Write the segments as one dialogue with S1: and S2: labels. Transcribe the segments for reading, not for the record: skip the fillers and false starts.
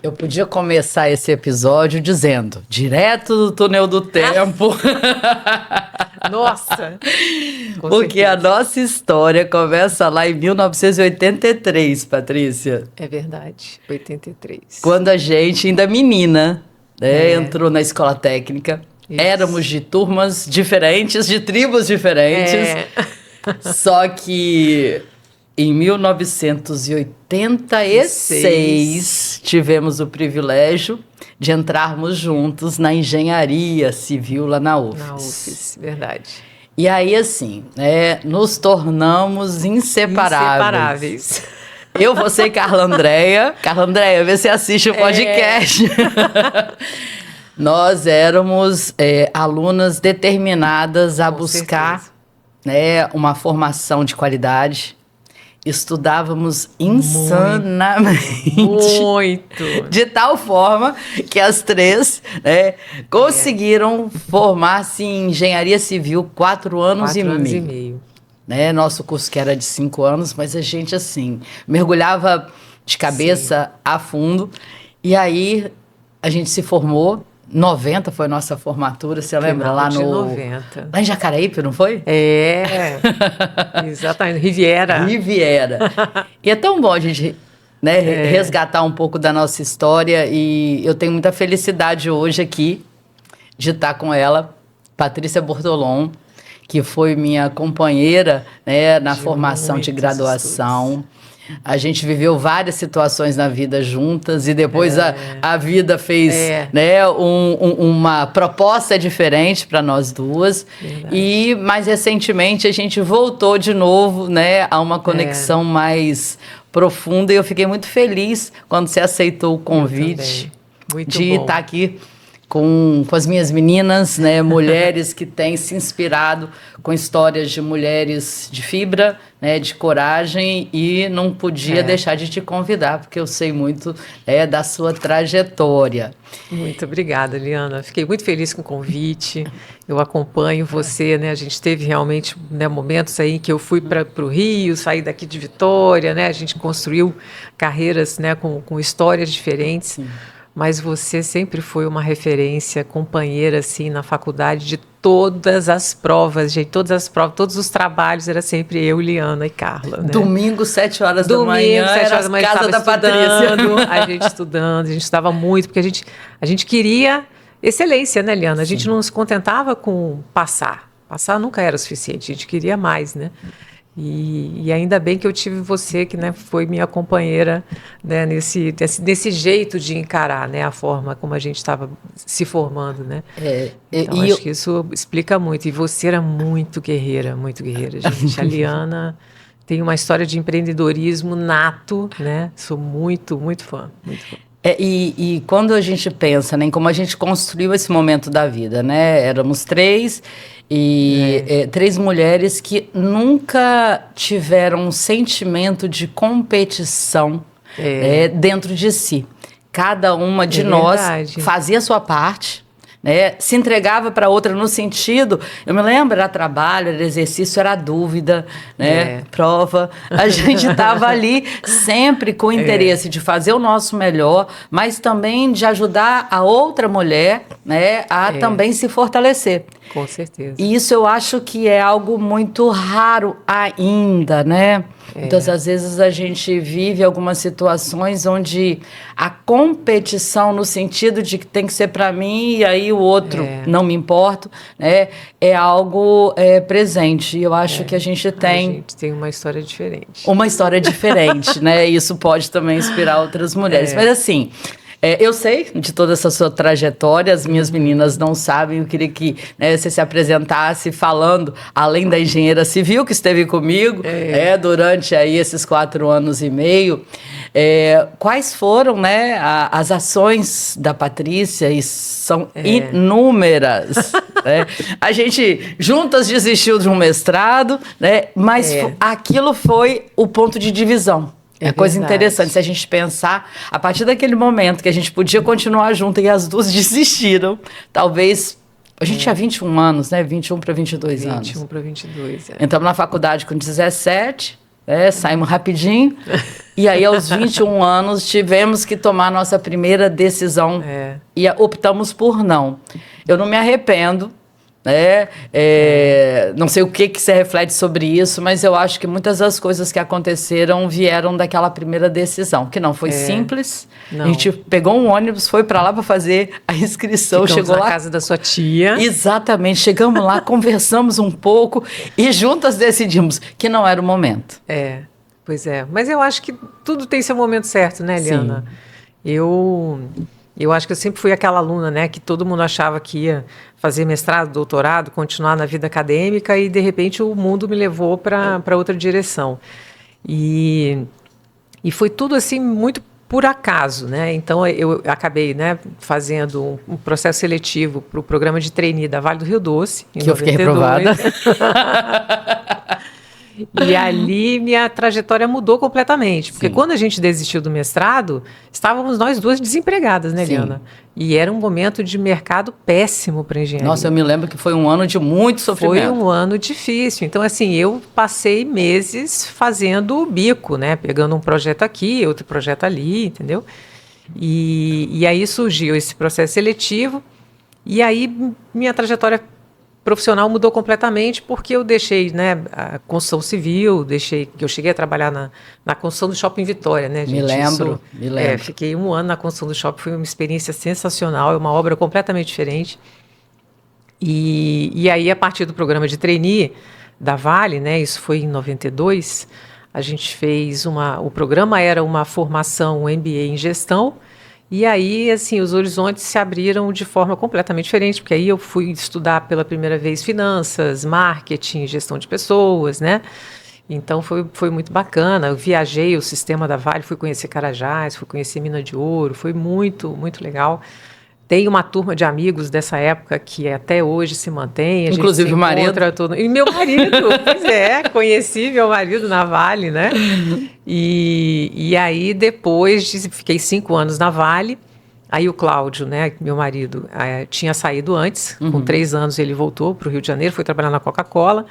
S1: Eu podia começar esse episódio dizendo, direto do túnel do tempo.
S2: Nossa!
S1: Porque a nossa história começa lá em 1983, Patrícia.
S2: É verdade, 83.
S1: Quando a gente, ainda menina, né, entrou na escola técnica.
S2: Isso.
S1: Éramos de turmas diferentes, de tribos diferentes. Só que em 1986 tivemos o privilégio de entrarmos juntos na engenharia civil lá na UFES.
S2: Na UFES, verdade.
S1: E aí, assim, nos tornamos inseparáveis. Eu, você e Carla Andréia. Carla Andréia, vê se assiste o podcast. Nós éramos alunas determinadas a buscar uma formação de qualidade. Estudávamos insanamente.
S2: Muito.
S1: De tal forma que as três conseguiram formar-se em engenharia civil 4 anos e meio. Nosso curso que era de 5 anos, mas a gente, assim, mergulhava de cabeça a fundo. E aí a gente se formou. 90 foi a nossa formatura, você lembra? Lá no
S2: 90.
S1: Lá em Jacareípe, não foi?
S2: Exatamente, Riviera.
S1: E é tão bom a gente resgatar um pouco da nossa história, e eu tenho muita felicidade hoje aqui de estar com ela, Patrícia Bortolom, que foi minha companheira na formação de graduação. Estudos. A gente viveu várias situações na vida juntas e depois a vida fez uma proposta diferente para nós duas. Verdade. E mais recentemente a gente voltou de novo a uma conexão mais profunda, e eu fiquei muito feliz quando você aceitou o convite de estar aqui com as minhas meninas, mulheres que têm se inspirado com histórias de mulheres de fibra, de coragem, e não podia deixar de te convidar, porque eu sei muito da sua trajetória.
S2: Muito obrigada, Liana. Fiquei muito feliz com o convite. Eu acompanho você, a gente teve realmente momentos aí em que eu fui para o Rio, saí daqui de Vitória, a gente construiu carreiras com histórias diferentes. Sim. Mas você sempre foi uma referência, companheira, assim, na faculdade, de todas as provas, gente, todos os trabalhos, era sempre eu, Liana e Carla,
S1: Domingo, 7 horas da manhã, era a casa da Patrícia.
S2: A gente estudava muito, porque a gente queria excelência, né, Liana? A gente não se contentava com passar. Passar nunca era o suficiente, a gente queria mais, né? E ainda bem que eu tive você, que foi minha companheira nesse jeito de encarar a forma como a gente estava se formando. Então, acho que isso explica muito. E você era muito guerreira, gente. A Liana tem uma história de empreendedorismo nato, Sou muito, muito fã. Muito fã.
S1: E quando a gente pensa em como a gente construiu esse momento da vida, éramos 3... E 3 mulheres que nunca tiveram um sentimento de competição dentro de si. Cada uma de nós fazia a sua parte, se entregava para outra no sentido... Eu me lembro, era trabalho, era exercício, era dúvida, prova. A gente estava ali sempre com o interesse de fazer o nosso melhor, mas também de ajudar a outra mulher a também se fortalecer.
S2: Com certeza.
S1: E isso eu acho que é algo muito raro ainda, Muitas das vezes a gente vive algumas situações onde a competição, no sentido de que tem que ser para mim e aí o outro não me importa, é algo presente. E eu acho que a gente tem...
S2: A gente tem uma história diferente.
S1: Uma história diferente, Isso pode também inspirar outras mulheres. Mas assim... eu sei de toda essa sua trajetória, as minhas meninas não sabem, eu queria que você se apresentasse falando, além da engenheira civil que esteve comigo durante aí esses 4 anos e meio, quais foram as ações da Patrícia, e são inúmeras. A gente juntas desistiu de um mestrado, mas aquilo foi o ponto de divisão. É coisa interessante, se a gente pensar, a partir daquele momento que a gente podia continuar junto e as duas desistiram, talvez... A gente tinha 21 anos, 21 para 22 anos.
S2: 21 para 22,
S1: Entramos na faculdade com 17, Saímos rapidinho. E aí, aos 21 anos, tivemos que tomar a nossa primeira decisão e optamos por não. Eu não me arrependo, né? Não sei o que se reflete sobre isso, mas eu acho que muitas das coisas que aconteceram vieram daquela primeira decisão, que não foi simples. Não. A gente pegou um ônibus, foi para lá para fazer a inscrição,
S2: Ficamos
S1: chegou
S2: na
S1: lá.
S2: casa da sua tia.
S1: Exatamente, chegamos lá, conversamos um pouco e juntas decidimos que não era o momento.
S2: Pois é. Mas eu acho que tudo tem seu momento certo, né, Eliana? Sim. Eu acho que eu sempre fui aquela aluna, né, que todo mundo achava que ia fazer mestrado, doutorado, continuar na vida acadêmica e, de repente, o mundo me levou para outra direção. E foi tudo, assim, muito por acaso, né? Então, eu acabei, né, fazendo um processo seletivo para o programa de trainee da Vale do Rio Doce, em 92.
S1: Eu fiquei reprovada.
S2: E ali minha trajetória mudou completamente. Porque quando a gente desistiu do mestrado, estávamos nós duas desempregadas, né, Eliana? E era um momento de mercado péssimo para engenharia.
S1: Nossa, eu me lembro que foi um ano de muito sofrimento.
S2: Foi um ano difícil. Então, assim, eu passei meses fazendo bico, né? Pegando um projeto aqui, outro projeto ali, entendeu? E aí surgiu esse processo seletivo. E aí minha trajetória profissional mudou completamente porque eu deixei, né, a construção civil, eu cheguei a trabalhar na construção do Shopping Vitória, né, gente?
S1: Me lembro.
S2: Fiquei um ano na construção do shopping, foi uma experiência sensacional, é uma obra completamente diferente. E aí, a partir do programa de trainee da Vale, né, isso foi em 92, a gente fez o programa era uma formação MBA em gestão. E aí, assim, os horizontes se abriram de forma completamente diferente, porque aí eu fui estudar pela primeira vez finanças, marketing, gestão de pessoas, né? Então, foi muito bacana. Eu viajei o sistema da Vale, fui conhecer Carajás, fui conhecer Mina de Ouro, foi muito, muito legal. Tem uma turma de amigos dessa época que até hoje se mantém.
S1: Inclusive o marido.
S2: E meu marido, pois é, conheci meu marido na Vale, né? E aí depois, fiquei 5 anos na Vale, aí o Cláudio, né, meu marido, tinha saído antes, com 3 anos ele voltou para o Rio de Janeiro, foi trabalhar na Coca-Cola,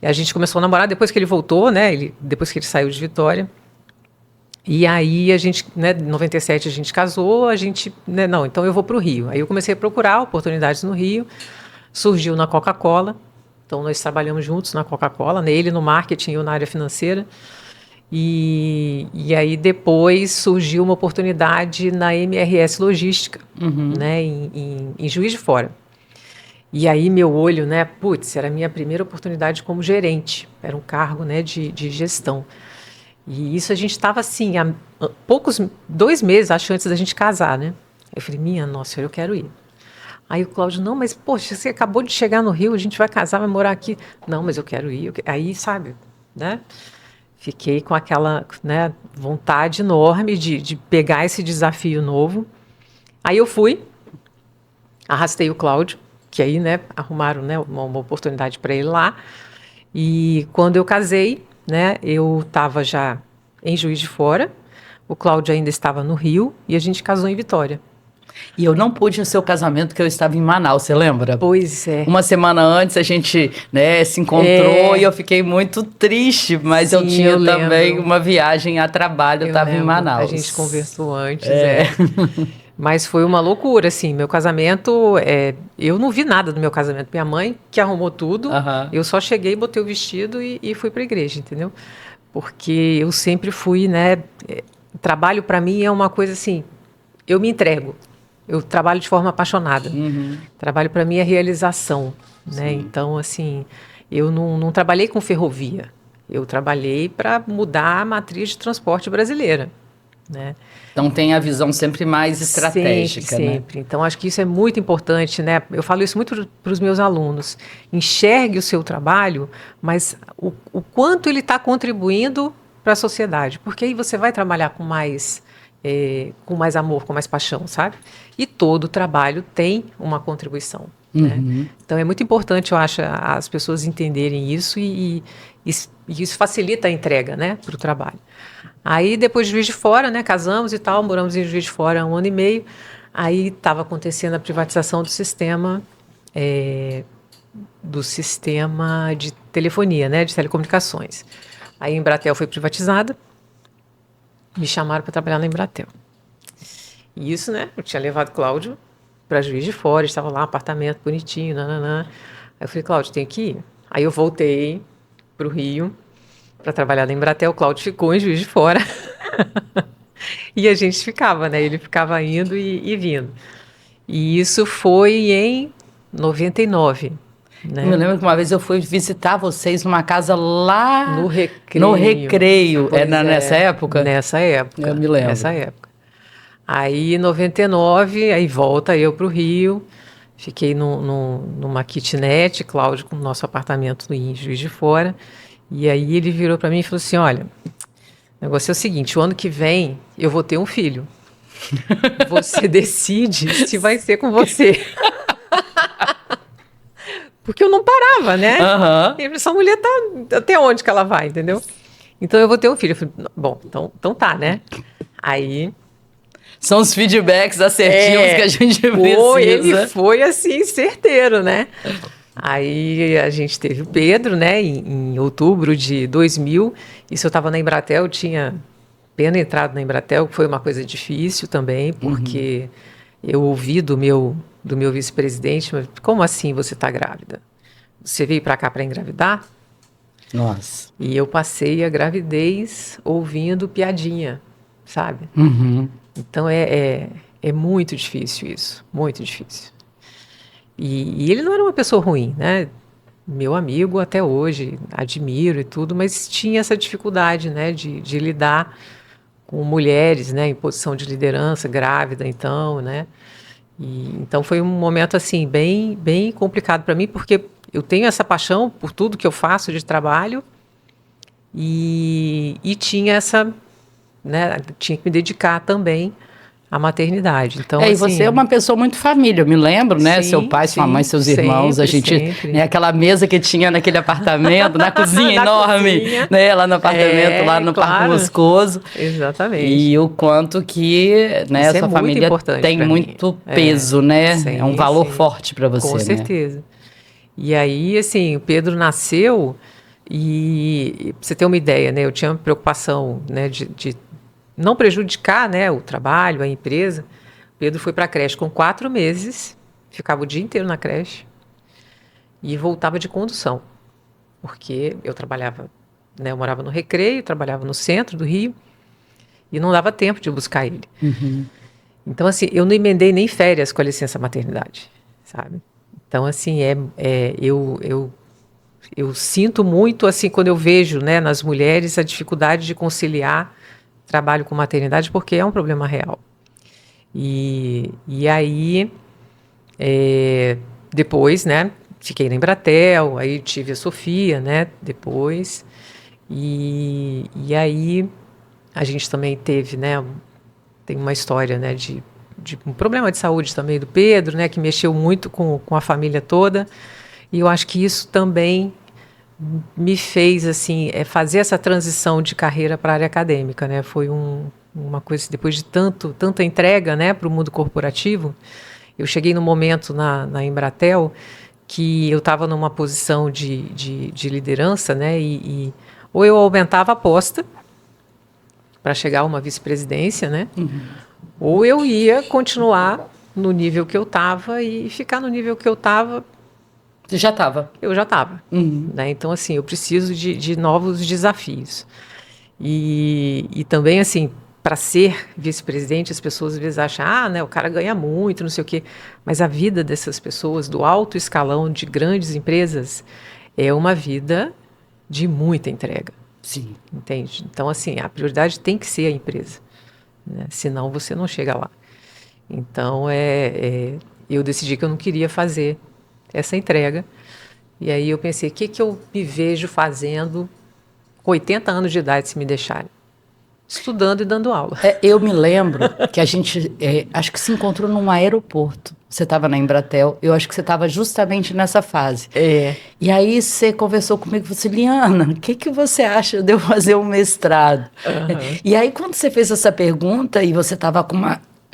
S2: e a gente começou a namorar depois que ele voltou, né, depois que ele saiu de Vitória. E aí a gente, né, em 97 a gente casou, né, não, então eu vou para o Rio. Aí eu comecei a procurar oportunidades no Rio, surgiu na Coca-Cola, então nós trabalhamos juntos na Coca-Cola, né, ele no marketing e eu na área financeira. E aí depois surgiu uma oportunidade na MRS Logística, né, em Juiz de Fora. E aí meu olho, né, era a minha primeira oportunidade como gerente, era um cargo, né, de gestão. E isso a gente estava assim, há 2 meses, acho, antes da gente casar, né? Eu falei, minha nossa, eu quero ir. Aí o Cláudio, não, mas poxa, você acabou de chegar no Rio, a gente vai casar, vai morar aqui. Não, mas eu quero ir. Aí, sabe, né? Fiquei com aquela, né, vontade enorme de pegar esse desafio novo. Aí eu fui, arrastei o Cláudio, que aí, né, arrumaram, né, uma oportunidade para ele lá. E quando eu casei, né, eu estava já em Juiz de Fora, o Cláudio ainda estava no Rio e a gente casou em Vitória.
S1: E eu não pude no seu casamento porque eu estava em Manaus, você lembra?
S2: Pois é.
S1: Uma semana antes a gente, né, se encontrou e eu fiquei muito triste, mas sim, eu tinha também uma viagem a trabalho, eu estava em Manaus.
S2: A gente conversou antes, Mas foi uma loucura, assim, meu casamento, eu não vi nada do meu casamento, minha mãe que arrumou tudo, eu só cheguei, botei o vestido e fui para a igreja, entendeu? Porque eu sempre fui, né, trabalho para mim é uma coisa assim, eu me entrego, eu trabalho de forma apaixonada, trabalho para mim é realização, né, então assim, eu não trabalhei com ferrovia, eu trabalhei para mudar a matriz de transporte brasileira, né.
S1: Então tem a visão sempre mais estratégica,
S2: sempre. Então acho que isso é muito importante, né? Eu falo isso muito para os meus alunos. Enxergue o seu trabalho, mas o quanto ele está contribuindo para a sociedade, porque aí você vai trabalhar com mais amor, com mais paixão, sabe? E todo trabalho tem uma contribuição. Né? Então é muito importante, eu acho, as pessoas entenderem isso e isso facilita a entrega, né, para o trabalho. Aí, depois de Juiz de Fora, né, casamos e tal, moramos em Juiz de Fora 1 ano e meio. Aí estava acontecendo a privatização do sistema de telefonia, né, de telecomunicações. Aí a Embratel foi privatizada, me chamaram para trabalhar na Embratel. E isso, né? Eu tinha levado Cláudio para Juiz de Fora, estava lá, um apartamento bonitinho, nananã. Aí eu falei, Cláudio, tem que ir. Aí eu voltei para o Rio para trabalhar na Embratel. O Cláudio ficou em Juiz de Fora. E a gente ficava, né? Ele ficava indo e vindo. E isso foi em 99. Né?
S1: Eu me lembro que uma vez eu fui visitar vocês numa casa lá
S2: no Recreio.
S1: No Recreio. Nessa época?
S2: Nessa época.
S1: Eu me lembro.
S2: Nessa época. Aí, em 99, aí volta eu para o Rio. Fiquei numa kitnet, Cláudio com o nosso apartamento em Juiz de Fora. E aí ele virou para mim e falou assim, olha, o negócio é o seguinte, o ano que vem eu vou ter um filho. Você decide se vai ser com você. Porque eu não parava, né?
S1: Uhum.
S2: Essa mulher tá até onde que ela vai, entendeu? Então eu vou ter um filho. Eu falei, bom, então tá, né? Aí...
S1: São os feedbacks assertivos que a gente precisa.
S2: Ele foi assim, certeiro, né? Aí a gente teve o Pedro, né? Em outubro de 2000. Isso eu estava na Embratel, tinha apenas entrado na Embratel, que foi uma coisa difícil também, porque eu ouvi do meu vice-presidente, mas como assim você está grávida? Você veio para cá para engravidar?
S1: Nossa.
S2: E eu passei a gravidez ouvindo piadinha, sabe? Então é muito difícil isso, muito difícil. E ele não era uma pessoa ruim, né? Meu amigo até hoje, admiro e tudo, mas tinha essa dificuldade, né, de lidar com mulheres, né, em posição de liderança, grávida, então, né? Então foi um momento assim bem complicado para mim, porque eu tenho essa paixão por tudo que eu faço de trabalho e tinha essa, né, tinha que me dedicar também à maternidade. Então,
S1: e
S2: assim,
S1: você é uma pessoa muito família, eu me lembro, né?
S2: Sim,
S1: seu pai, sua mãe, seus irmãos, a gente, né, aquela mesa que tinha naquele apartamento, na cozinha enorme,
S2: cozinha.
S1: Né? Lá no apartamento, lá no Parque Moscoso.
S2: Exatamente.
S1: E o quanto que, né, sua família tem muito peso, né?
S2: Sim,
S1: é um valor forte para você,
S2: com certeza. E aí, assim, o Pedro nasceu e, pra você ter uma ideia, né? Eu tinha preocupação, né, de não prejudicar, né, o trabalho, a empresa. Pedro foi para a creche com 4 meses, ficava o dia inteiro na creche e voltava de condução, porque eu trabalhava, né, eu morava no Recreio, trabalhava no centro do Rio e não dava tempo de buscar ele. Então, assim, eu não emendei nem férias com a licença maternidade, sabe? Então, assim, eu sinto muito, assim, quando eu vejo, né, nas mulheres a dificuldade de conciliar trabalho com maternidade, porque é um problema real. E aí, depois, né, fiquei na Embratel, aí tive a Sofia, né, depois. E aí, a gente também teve, né, tem uma história, né, de um problema de saúde também do Pedro, né, que mexeu muito com a família toda. E eu acho que isso também me fez assim fazer essa transição de carreira para a área acadêmica, né? Foi uma coisa, depois de tanta entrega, né, para o mundo corporativo, eu cheguei num momento na Embratel que eu estava numa posição de liderança, né, e ou eu aumentava a aposta para chegar a uma vice-presidência, né, ou eu ia continuar no nível que eu estava e ficar no nível que eu estava.
S1: Você já estava?
S2: Eu já estava. Né? Então, assim, eu preciso de novos desafios. E também, assim, para ser vice-presidente, as pessoas às vezes acham, né, o cara ganha muito, não sei o quê. Mas a vida dessas pessoas, do alto escalão de grandes empresas, é uma vida de muita entrega.
S1: Sim.
S2: Entende? Então, assim, a prioridade tem que ser a empresa, né? Senão você não chega lá. Então, eu decidi que eu não queria fazer essa entrega. E aí eu pensei, o que eu me vejo fazendo com 80 anos de idade, se me deixarem? Estudando e dando aula.
S1: Eu me lembro que a gente, acho que se encontrou num aeroporto. Você estava na Embratel, eu acho que você estava justamente nessa fase. E aí você conversou comigo e falou assim, Liana, o que você acha de eu fazer um mestrado? E aí quando você fez essa pergunta e você estava com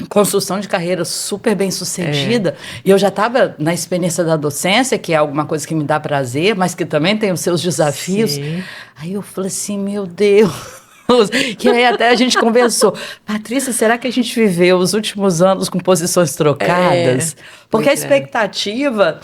S1: construção de carreira super bem sucedida, e eu já estava na experiência da docência, que é alguma coisa que me dá prazer, mas que também tem os seus desafios.
S2: Sim.
S1: Aí eu falei assim, meu Deus. E aí até a gente conversou, Patrícia, será que a gente viveu os últimos anos com posições trocadas? Porque a expectativa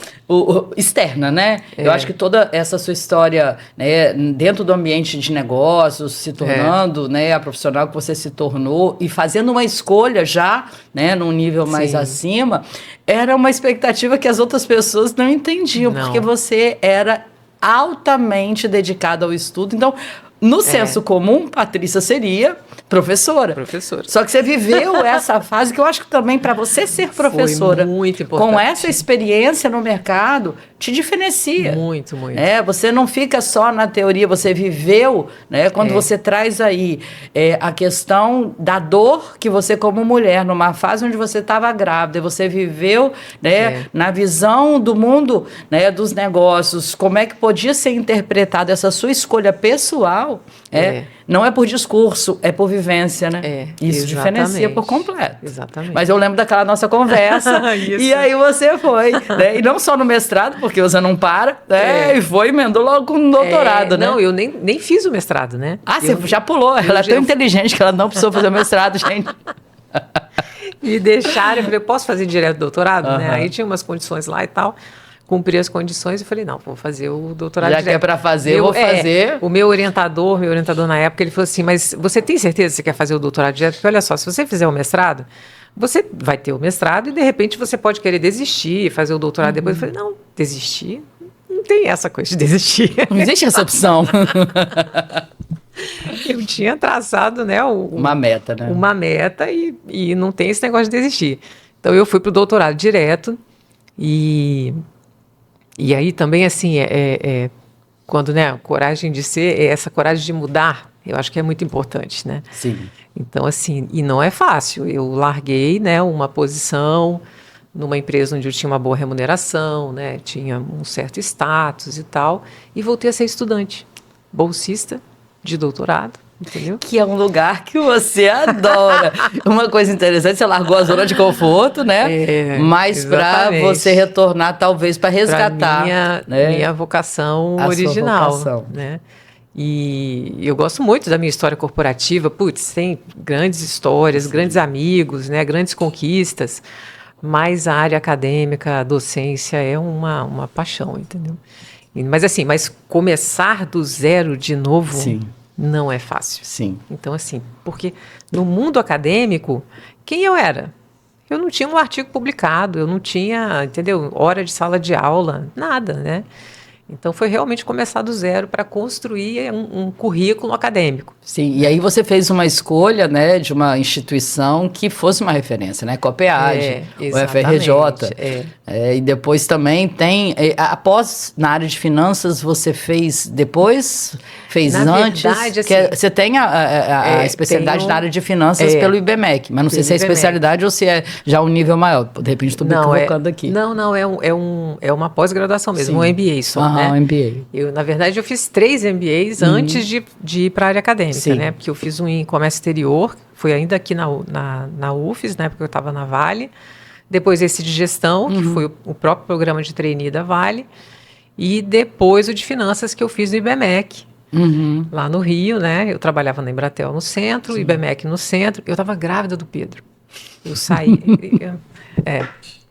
S1: externa, né? Eu acho que toda essa sua história, né, dentro do ambiente de negócios, se tornando, né, a profissional que você se tornou e fazendo uma escolha já, né, num nível mais acima, era uma expectativa que as outras pessoas não entendiam, porque você era altamente dedicada ao estudo. Então, no senso comum, Patrícia seria professora. Só que você viveu essa fase que eu acho que também para você ser professora,
S2: foi muito importante.
S1: com essa experiência no mercado, te diferencia.
S2: Muito.
S1: Você não fica só na teoria, você viveu, né? Quando você traz aí a questão da dor que você, como mulher, numa fase onde você estava grávida, você viveu, né, na visão do mundo, né, dos negócios, como é que podia ser interpretada essa sua escolha pessoal, não é por discurso, é por vivência, né? Isso diferencia por completo.
S2: Exatamente.
S1: Mas eu lembro daquela nossa conversa, e aí você foi, né? E não só no mestrado, porque você não para, né? E foi, emendou logo com um doutorado, né?
S2: Não, eu nem fiz o mestrado, né?
S1: Você já pulou, ela é tão inteligente que ela não precisou fazer o mestrado, gente.
S2: Me deixaram, eu falei, posso fazer direto doutorado, né? Aí tinha umas condições lá e tal. Cumpri as condições e falei, não, vou fazer o doutorado
S1: direto. Já que é para fazer, vou fazer.
S2: O meu orientador na época, ele falou assim, mas você tem certeza que você quer fazer o doutorado direto? Porque olha só, se você fizer o mestrado, você vai ter o mestrado e de repente você pode querer desistir, fazer o doutorado depois. Eu falei, não, desistir? Não tem essa coisa de desistir.
S1: Não existe essa opção.
S2: Eu tinha traçado, né,
S1: uma meta, né?
S2: Uma meta e não tem esse negócio de desistir. Então eu fui para o doutorado direto e aí também, assim, quando, né, a coragem de ser, essa coragem de mudar, eu acho que é muito importante, né?
S1: Sim.
S2: Então, assim, e não é fácil. Eu larguei, né, uma posição numa empresa onde eu tinha uma boa remuneração, né, tinha um certo status e tal, e voltei a ser estudante, bolsista de doutorado. Entendeu?
S1: Que é um lugar que você adora. Uma coisa interessante, você largou a zona de conforto, né? Mas para você retornar, talvez, para resgatar.
S2: Minha vocação original.
S1: Sua vocação.
S2: Né? E eu gosto muito da minha história corporativa. Putz, tem grandes histórias, grandes amigos, né? Grandes conquistas. Mas a área acadêmica, a docência é uma paixão, entendeu? Mas assim, começar do zero de novo...
S1: Sim.
S2: Não é fácil.
S1: Sim.
S2: Então, assim, porque no mundo acadêmico, quem eu era? Eu não tinha um artigo publicado, eu não tinha, entendeu, hora de sala de aula, nada, né? Então, foi realmente começar do zero para construir um currículo acadêmico.
S1: Sim, e aí você fez uma escolha, né, de uma instituição que fosse uma referência, né? COPEAD, o FRJ. E depois também tem... após, na área de finanças, você fez depois? Fez
S2: na
S1: antes?
S2: Verdade, assim,
S1: você tem a especialidade da área de finanças pelo IBMEC, mas não sei se é especialidade ou se é já um nível maior. De repente estou me equivocando aqui.
S2: Não, é uma pós-graduação mesmo, um MBA só, né?
S1: Um MBA.
S2: Na verdade, eu fiz 3 MBAs antes de ir para a área acadêmica, né? Porque eu fiz um em comércio exterior, foi ainda aqui na UFES, né? Porque eu estava na Vale. Depois esse de gestão, que foi o próprio programa de trainee da Vale. E depois o de finanças que eu fiz no IBMEC. Lá no Rio, né? Eu trabalhava na Embratel no centro, IBMEC no centro. Eu estava grávida do Pedro. Eu saí...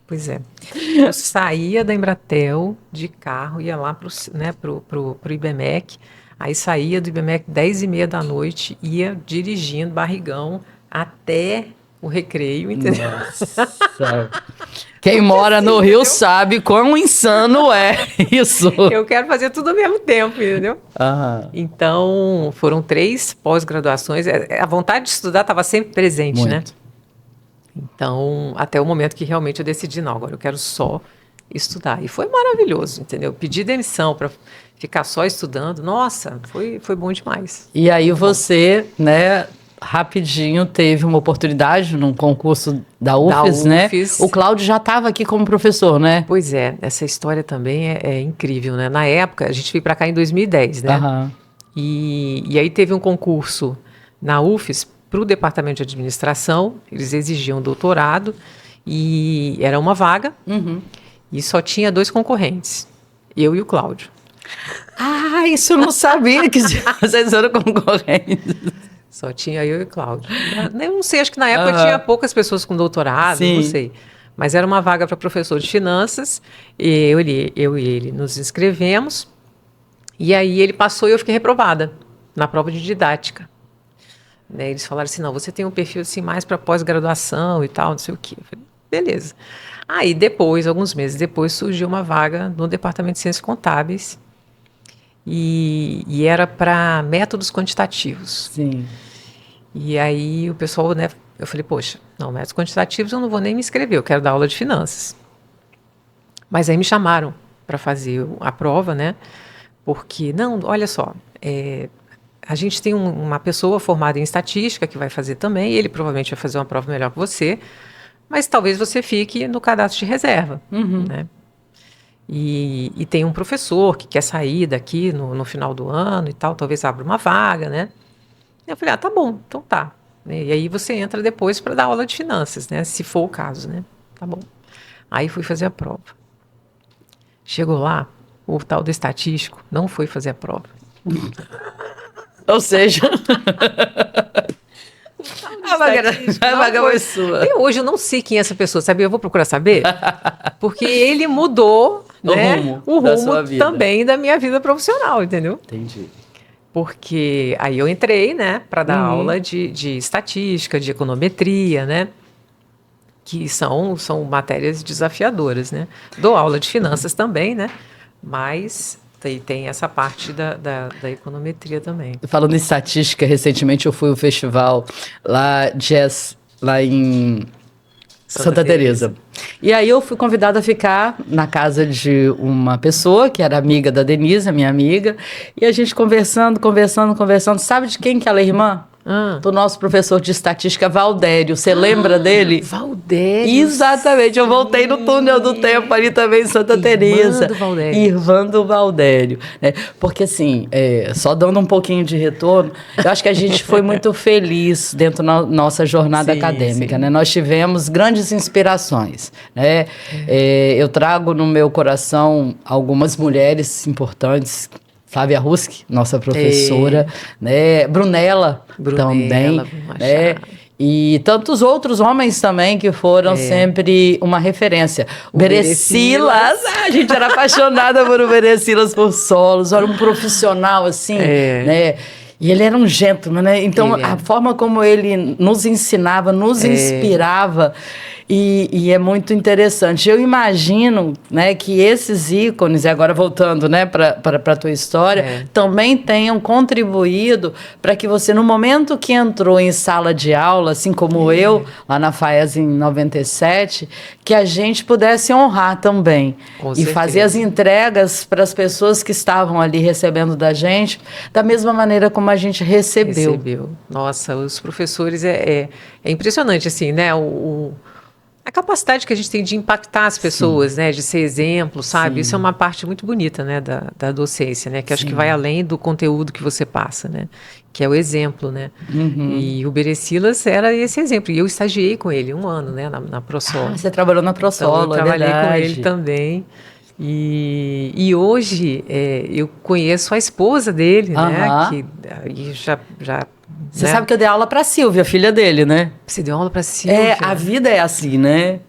S2: Pois é. Eu saía da Embratel de carro, ia lá pro IBMEC, aí saía do IBMEC 10h30 da noite, ia dirigindo barrigão até o recreio, entendeu?
S1: Nossa. Quem mora no Rio sabe quão insano é isso.
S2: Eu quero fazer tudo ao mesmo tempo, entendeu? Então, foram 3 pós-graduações. A vontade de estudar estava sempre presente,
S1: muito,
S2: né? Então, até o momento que realmente eu decidi, não, agora eu quero só estudar. E foi maravilhoso, entendeu? Pedi demissão para ficar só estudando. Nossa, foi bom demais.
S1: E aí você, né, rapidinho teve uma oportunidade num concurso da UFES, né? O Cláudio já estava aqui como professor, né?
S2: Pois é, essa história também é incrível, né? Na época, a gente veio para cá em 2010, né? E aí teve um concurso na UFES para o departamento de administração, eles exigiam doutorado, e era uma vaga, e só tinha 2 concorrentes, eu e o Cláudio.
S1: Ah, isso eu não sabia que vocês eram concorrentes.
S2: Só tinha eu e o Cláudio. Eu não sei, acho que na época tinha poucas pessoas com doutorado, não sei. Mas era uma vaga para professor de finanças, e eu e ele nos inscrevemos, e aí ele passou e eu fiquei reprovada na prova de didática. Né, eles falaram assim, não, você tem um perfil assim, mais para pós-graduação e tal, não sei o quê. Eu falei, beleza. Aí depois, alguns meses depois, surgiu uma vaga no Departamento de Ciências Contábeis, e era para métodos quantitativos.
S1: Sim.
S2: E aí o pessoal, né, eu falei, poxa, não, métodos quantitativos eu não vou nem me inscrever, eu quero dar aula de finanças. Mas aí me chamaram para fazer a prova, né, porque, não, olha só, a gente tem uma pessoa formada em estatística que vai fazer também, ele provavelmente vai fazer uma prova melhor que você, mas talvez você fique no cadastro de reserva, né? E tem um professor que quer sair daqui no final do ano e tal, talvez abra uma vaga, né? Eu falei, tá bom, então tá. E aí você entra depois para dar aula de finanças, né? Se for o caso, né? Tá bom. Aí fui fazer a prova. Chegou lá, o tal do estatístico não foi fazer a prova.
S1: Ou seja, a vaga foi sua.
S2: E hoje eu não sei quem é essa pessoa, sabe? Eu vou procurar saber, porque ele mudou, né, o rumo também da minha vida profissional, entendeu?
S1: Entendi.
S2: Porque aí eu entrei, né, para dar aula de estatística, de econometria, né, que são matérias desafiadoras, né? Dou aula de finanças também, né, mas tem essa parte da econometria também.
S1: Falando em estatística, recentemente eu fui ao festival lá em Santa Teresa. E aí eu fui convidada a ficar na casa de uma pessoa que era amiga da Denise, a minha amiga, e a gente conversando. Sabe de quem que ela é irmã? Do nosso professor de estatística, Valdério. Você lembra dele?
S2: Valdério.
S1: Exatamente. Eu voltei no túnel do tempo ali também em Santa Teresa. Irmã do Valdério. Né? Porque assim, só dando um pouquinho de retorno, eu acho que a gente foi muito feliz dentro da nossa jornada acadêmica. Né? Nós tivemos grandes inspirações. Né? Eu trago no meu coração algumas mulheres importantes. Flávia Ruski, nossa professora, né? Brunella também, né? E tantos outros homens também que foram sempre uma referência. O Berecilas, a gente era apaixonada por o Berecilas por solos, era um profissional assim, né? E ele era um gentleman, né? Então, a forma como ele nos ensinava, nos inspirava, e é muito interessante. Eu imagino, né, que esses ícones, e agora voltando, né, para a tua história, também tenham contribuído para que você, no momento que entrou em sala de aula, assim como eu, lá na FAES em 97, que a gente pudesse honrar também. E fazer as entregas para as pessoas que estavam ali recebendo da gente, da mesma maneira como a gente recebeu.
S2: Nossa, os professores é impressionante, assim, né? A capacidade que a gente tem de impactar as pessoas, né, de ser exemplo, sabe? Isso é uma parte muito bonita, né, da docência, né, que acho que vai além do conteúdo que você passa, né, que é o exemplo, né. E o Berecilas era esse exemplo. E eu estagiei com ele 1 ano, né, na ProSolo.
S1: Você trabalhou na ProSolo,
S2: então, eu trabalhei com ele também. E hoje eu conheço a esposa dele, né, que já
S1: você sabe que eu dei aula para Silvia, filha dele, né?
S2: Você deu aula para Silvia?
S1: A vida é assim, né?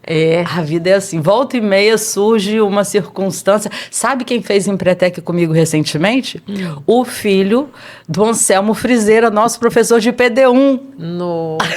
S1: A vida é assim. Volta e meia surge uma circunstância. Sabe quem fez Empretec comigo recentemente? O filho do Anselmo Friseira, nosso professor de PD1.
S2: Nossa.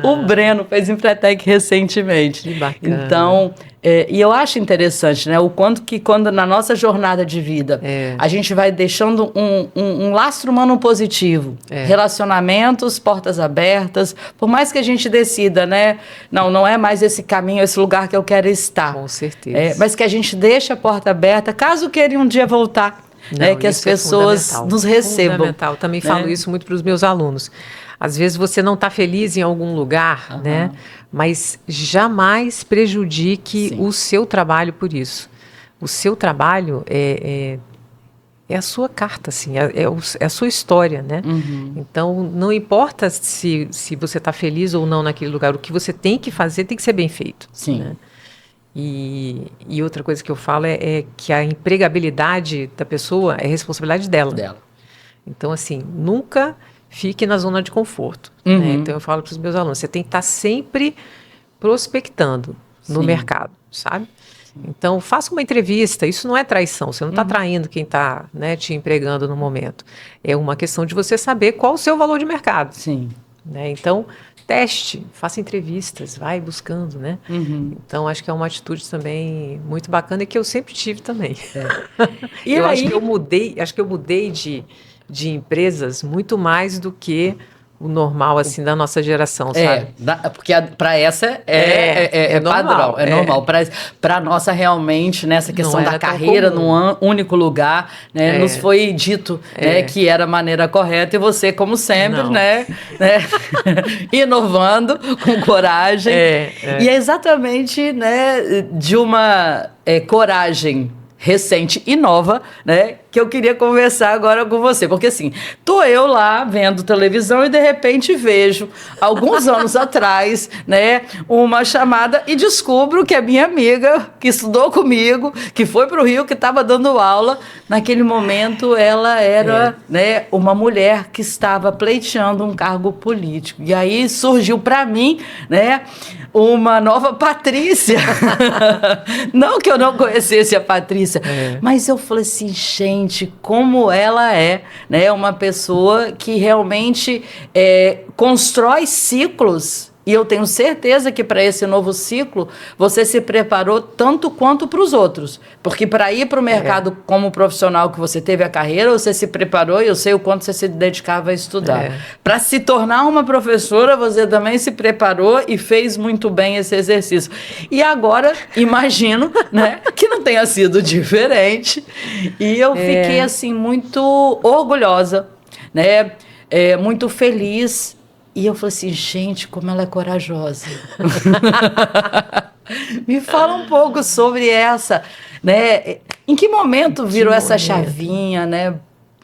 S1: O Breno fez Empretec recentemente.
S2: Que bacana.
S1: Então, e eu acho interessante, né? O quanto que quando na nossa jornada de vida a gente vai deixando um lastro humano positivo. Relacionamentos, portas abertas. Por mais que a gente decida, né? Não é mais esse caminho, esse lugar que eu quero estar.
S2: Com certeza.
S1: Mas que a gente deixe a porta aberta, caso queiram um dia voltar. Que as pessoas nos recebam.
S2: Fundamental. Eu também falo isso muito para os meus alunos. Às vezes você não está feliz em algum lugar, né? Mas jamais prejudique o seu trabalho por isso. O seu trabalho é a sua carta, assim, é a sua história, né? Então, não importa se você está feliz ou não naquele lugar, o que você tem que fazer tem que ser bem feito.
S1: Sim.
S2: Né? E outra coisa que eu falo é que a empregabilidade da pessoa é responsabilidade dela. Então, assim, nunca fique na zona de conforto. Né? Então, eu falo para os meus alunos, você tem que estar sempre prospectando no mercado, sabe? Então, faça uma entrevista. Isso não é traição. Você não está traindo quem está, né, te empregando no momento. É uma questão de você saber qual o seu valor de mercado.
S1: Sim.
S2: Né? Então, teste, faça entrevistas, vai buscando, né? Então, acho que é uma atitude também muito bacana e que eu sempre tive também.
S1: E
S2: eu
S1: aí...
S2: acho que eu mudei de empresas muito mais do que o normal, assim, da nossa geração, sabe?
S1: Porque para essa é
S2: normal,
S1: padrão, é normal. Para a nossa, realmente, nessa questão da carreira num único lugar, né, nos foi dito né, que era a maneira correta e você, como sempre, né, inovando com coragem. E é exatamente né, de uma coragem recente e nova, né, que eu queria conversar agora com você, porque assim, tô eu lá vendo televisão e de repente vejo, alguns anos atrás, né, uma chamada e descubro que a minha amiga, que estudou comigo, que foi para o Rio, que estava dando aula, naquele momento ela era, né, uma mulher que estava pleiteando um cargo político, e aí surgiu para mim, né, uma nova Patrícia. Não que eu não conhecesse a Patrícia, mas eu falei assim, gente, como ela é, né, uma pessoa que realmente constrói ciclos. E eu tenho certeza que para esse novo ciclo, você se preparou tanto quanto para os outros. Porque para ir para o mercado como profissional que você teve a carreira, você se preparou e eu sei o quanto você se dedicava a estudar. Para se tornar uma professora, você também se preparou e fez muito bem esse exercício. E agora, imagino né, que não tenha sido diferente. E eu fiquei assim muito orgulhosa, né, muito feliz. E eu falei assim, gente, como ela é corajosa. Me fala um pouco sobre essa, né? Em que momento virou essa chavinha, né?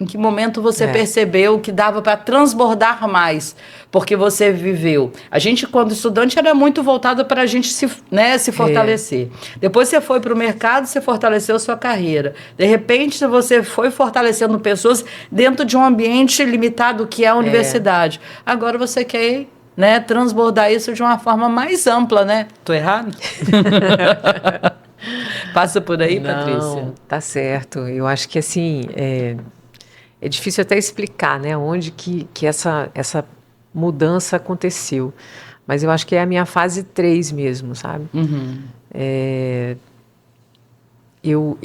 S1: Em que momento você percebeu que dava para transbordar mais? Porque você viveu. A gente, quando estudante, era muito voltado para a gente se fortalecer. Depois você foi para o mercado, você fortaleceu sua carreira. De repente, você foi fortalecendo pessoas dentro de um ambiente limitado que é a universidade. Agora você quer né, transbordar isso de uma forma mais ampla, né? Tô errado? Passa por aí, Patrícia?
S2: Não, tá certo. Eu acho que assim... É difícil até explicar, né, onde que essa mudança aconteceu. Mas eu acho que é a minha fase 3 mesmo, sabe? Eu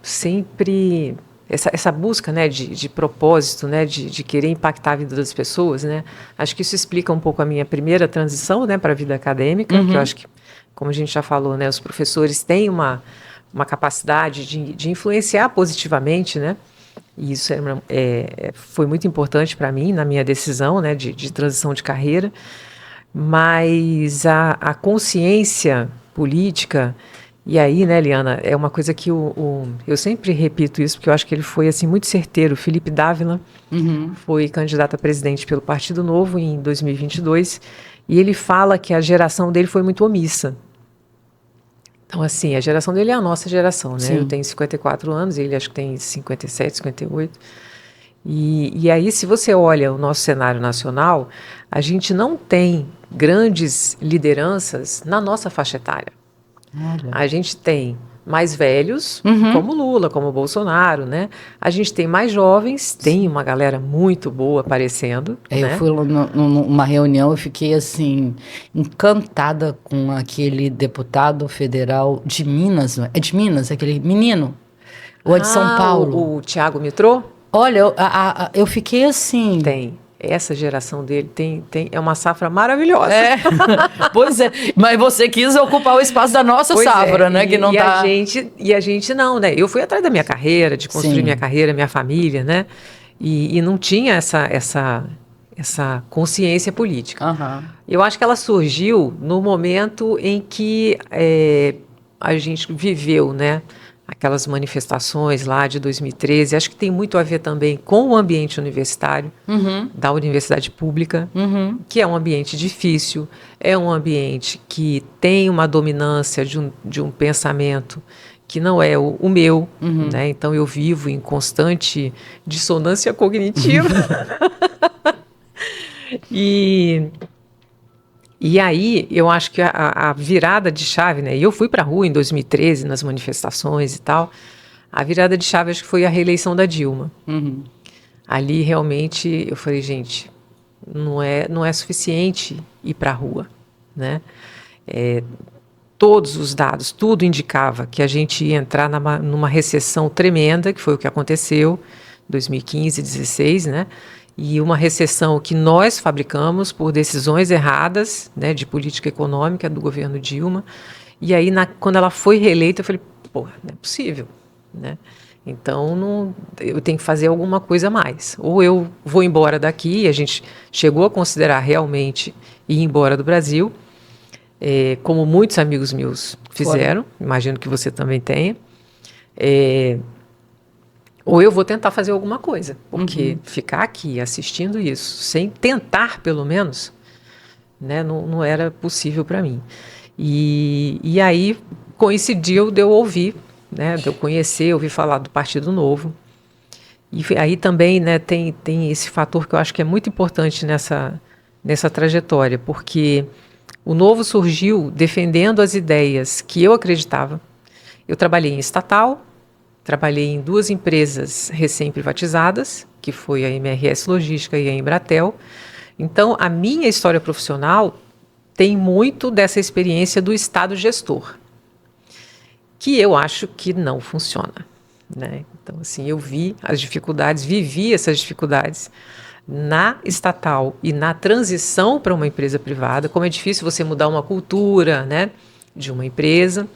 S2: sempre... Essa busca, né, de propósito, né, de querer impactar a vida das pessoas, né? Acho que isso explica um pouco a minha primeira transição, né, para a vida acadêmica, que eu acho que, como a gente já falou, né, os professores têm uma capacidade de influenciar positivamente, né? E isso foi muito importante para mim na minha decisão né, de transição de carreira. Mas a consciência política, e aí, né, Liana, é uma coisa que eu sempre repito isso, porque eu acho que ele foi assim, muito certeiro. O Felipe Dávila foi candidato a presidente pelo Partido Novo em 2022, e ele fala que a geração dele foi muito omissa. Então, assim, a geração dele é a nossa geração, né? Sim. Eu tenho 54 anos, ele acho que tem 57, 58. E aí, se você olha o nosso cenário nacional, a gente não tem grandes lideranças na nossa faixa etária. Olha. A gente tem mais velhos, como Lula, como Bolsonaro, né? A gente tem mais jovens, tem uma galera muito boa aparecendo.
S1: Né? Eu fui numa reunião e fiquei, assim, encantada com aquele deputado federal de Minas, é de Minas, aquele menino? Ou é de São Paulo?
S2: O Thiago Mitrô?
S1: Olha, eu fiquei assim...
S2: Tem. Essa geração dele é uma safra maravilhosa.
S1: Pois é, mas você quis ocupar o espaço da nossa safra, né? Que não tá...
S2: E a gente não, né? Eu fui atrás da minha carreira, de construir minha carreira, minha família, né? E não tinha essa consciência política. Eu acho que ela surgiu no momento em que a gente viveu, né? aquelas manifestações lá de 2013, acho que tem muito a ver também com o ambiente universitário, da universidade pública, que é um ambiente difícil, é um ambiente que tem uma dominância de um pensamento que não é o meu, né? Então eu vivo em constante dissonância cognitiva. E aí, eu acho que a virada de chave, né? E eu fui para a rua em 2013, nas manifestações e tal. A virada de chave, acho que foi a reeleição da Dilma. Ali, realmente, eu falei, gente, não é suficiente ir para a rua, né? Todos os dados, tudo indicava que a gente ia entrar numa recessão tremenda, que foi o que aconteceu em 2015, 2016, né? E uma recessão que nós fabricamos por decisões erradas, né, de política econômica do governo Dilma. E aí, quando ela foi reeleita, eu falei, pô, não é possível, né? Então, eu tenho que fazer alguma coisa a mais. Ou eu vou embora daqui, e a gente chegou a considerar realmente ir embora do Brasil, como muitos amigos meus fizeram, imagino que você também tenha. Ou eu vou tentar fazer alguma coisa, porque ficar aqui assistindo isso, sem tentar pelo menos, né, não era possível para mim. E aí coincidiu de eu ouvir, né, de eu conhecer, ouvir falar do Partido Novo. E aí também, né, tem esse fator que eu acho que é muito importante nessa trajetória, porque o Novo surgiu defendendo as ideias que eu acreditava. Eu trabalhei em estatal, trabalhei em 2 empresas recém-privatizadas, que foi a MRS Logística e a Embratel. Então, a minha história profissional tem muito dessa experiência do Estado gestor, que eu acho que não funciona, né? Então, assim, eu vi as dificuldades, vivi essas dificuldades na estatal e na transição para uma empresa privada, como é difícil você mudar uma cultura, né, de uma empresa.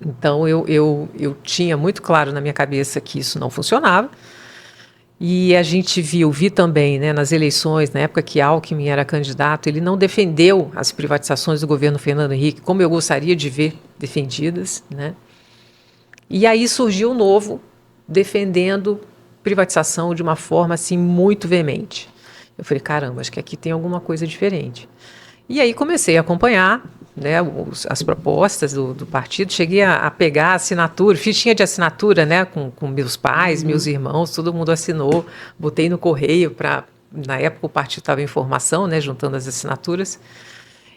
S2: Então, eu tinha muito claro na minha cabeça que isso não funcionava. E a gente vi também, né, nas eleições, na época que Alckmin era candidato, ele não defendeu as privatizações do governo Fernando Henrique como eu gostaria de ver defendidas, né? E aí surgiu o Novo defendendo privatização de uma forma assim muito veemente. Eu falei, caramba, acho que aqui tem alguma coisa diferente. E aí comecei a acompanhar, né, as propostas do partido, cheguei a pegar a assinatura, fichinha de assinatura, né, com meus pais, meus irmãos, todo mundo assinou, botei no correio na época o partido estava em formação, né, juntando as assinaturas.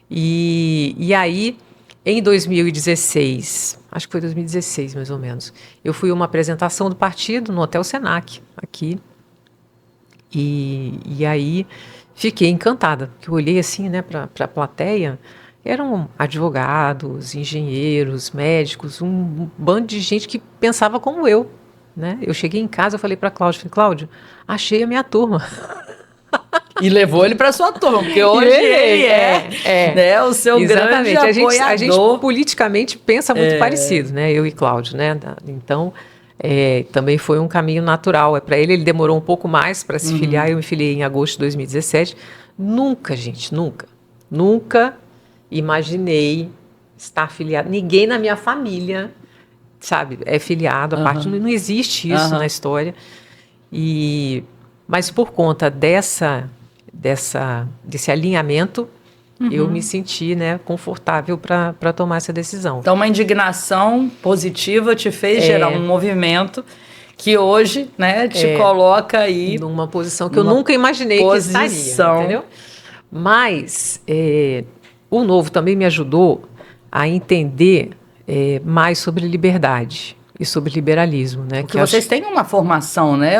S2: E aí, em 2016, acho que foi 2016 mais ou menos, eu fui a uma apresentação do partido no Hotel Senac, aqui, e aí fiquei encantada, porque eu olhei assim, né, para a plateia, eram advogados, engenheiros, médicos, um bando de gente que pensava como eu, né? Eu cheguei em casa, eu falei para Cláudio, achei a minha turma.
S1: E levou ele para sua turma, porque hoje ele né, o seu grande apoiador.
S2: A gente politicamente pensa muito parecido, né? Eu e Cláudio, né? Então, também foi um caminho natural. Para ele demorou um pouco mais para se filiar. Eu me filiei em agosto de 2017. Nunca, gente, nunca imaginei estar filiado. Ninguém na minha família, sabe, é filiado. A parte não existe isso na história. Mas por conta desse alinhamento, eu me senti, né, confortável para tomar essa decisão.
S1: Então, uma indignação positiva te fez gerar um movimento que hoje, né, te coloca aí
S2: numa posição que eu nunca imaginei que estaria, entendeu? Mas o Novo também me ajudou a entender mais sobre liberdade e sobre liberalismo, né?
S1: Porque vocês têm uma formação, né?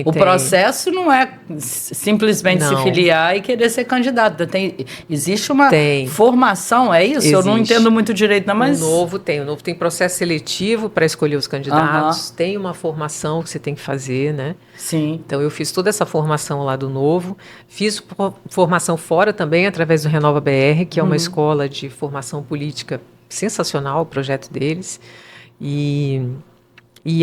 S1: O processo não é simplesmente se filiar e querer ser candidato. Existe uma formação, é isso? Existe. Eu não entendo muito direito, não, mas...
S2: O Novo tem processo seletivo para escolher os candidatos, tem uma formação que você tem que fazer, né?
S1: Sim.
S2: Então, eu fiz toda essa formação lá do Novo, fiz formação fora também, através do Renova BR, que é uma escola de formação política sensacional, o projeto deles. E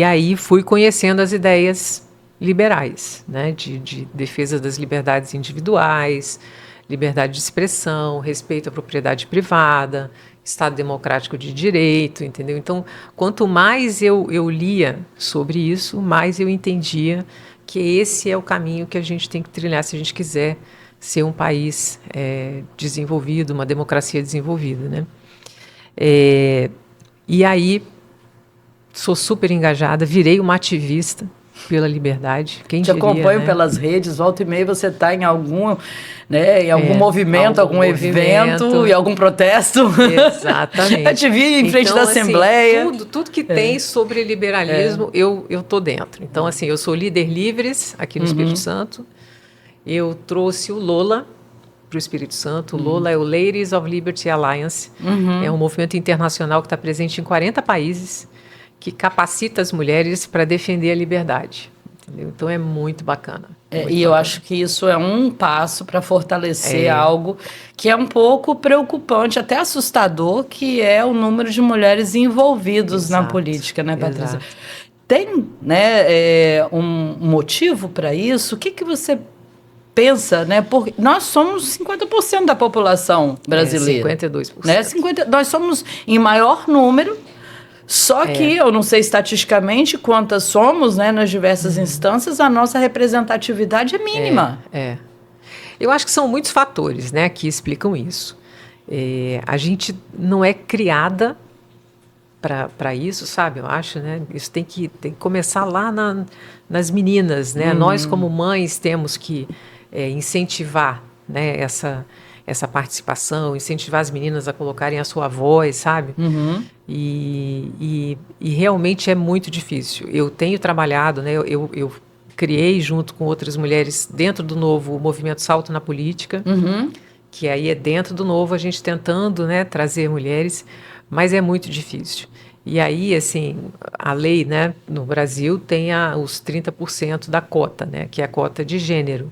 S2: aí fui conhecendo as ideias liberais, né, de defesa das liberdades individuais, liberdade de expressão, respeito à propriedade privada, Estado democrático de direito, entendeu? Então, quanto mais eu lia sobre isso, mais eu entendia que esse é o caminho que a gente tem que trilhar se a gente quiser ser um país desenvolvido, uma democracia desenvolvida, né? E aí, sou super engajada, virei uma ativista pela liberdade. Quem
S1: Te
S2: diria,
S1: acompanho,
S2: né?
S1: pelas redes, volta e meia você está em algum, né, em algum movimento, algum evento, e algum protesto.
S2: Exatamente.
S1: Eu te vi em frente da Assembleia.
S2: Tudo que tem sobre liberalismo, eu estou dentro. Então, assim, eu sou líder Livres aqui no Espírito Santo. Eu trouxe o Lola para o Espírito Santo. O Lola é o Ladies of Liberty Alliance. É um movimento internacional que está presente em 40 países, que capacita as mulheres para defender a liberdade. Entendeu? Então, é muito bacana.
S1: Eu acho que isso é um passo para fortalecer algo que é um pouco preocupante, até assustador, que é o número de mulheres envolvidas na política, né, Patrícia?
S2: Exato.
S1: Tem, né, um motivo para isso? O que você pensa, né? Porque nós somos 50% da população brasileira.
S2: 52%.
S1: Né? Nós somos em maior número, só que eu não sei estatisticamente quantas somos, né, nas diversas instâncias, a nossa representatividade é mínima.
S2: Eu acho que são muitos fatores, né, que explicam isso. A gente não é criada para isso, sabe? Eu acho, né? Isso tem que começar lá nas meninas, né? Nós, como mães, temos que incentivar, né, essa participação, incentivar as meninas a colocarem a sua voz, sabe? E realmente é muito difícil. Eu tenho trabalhado, né? Eu criei junto com outras mulheres dentro do Novo o movimento Salto na Política, que aí é dentro do Novo a gente tentando, né, trazer mulheres, mas é muito difícil. E aí, assim, a lei, né, no Brasil tem os 30% da cota, né, que é a cota de gênero,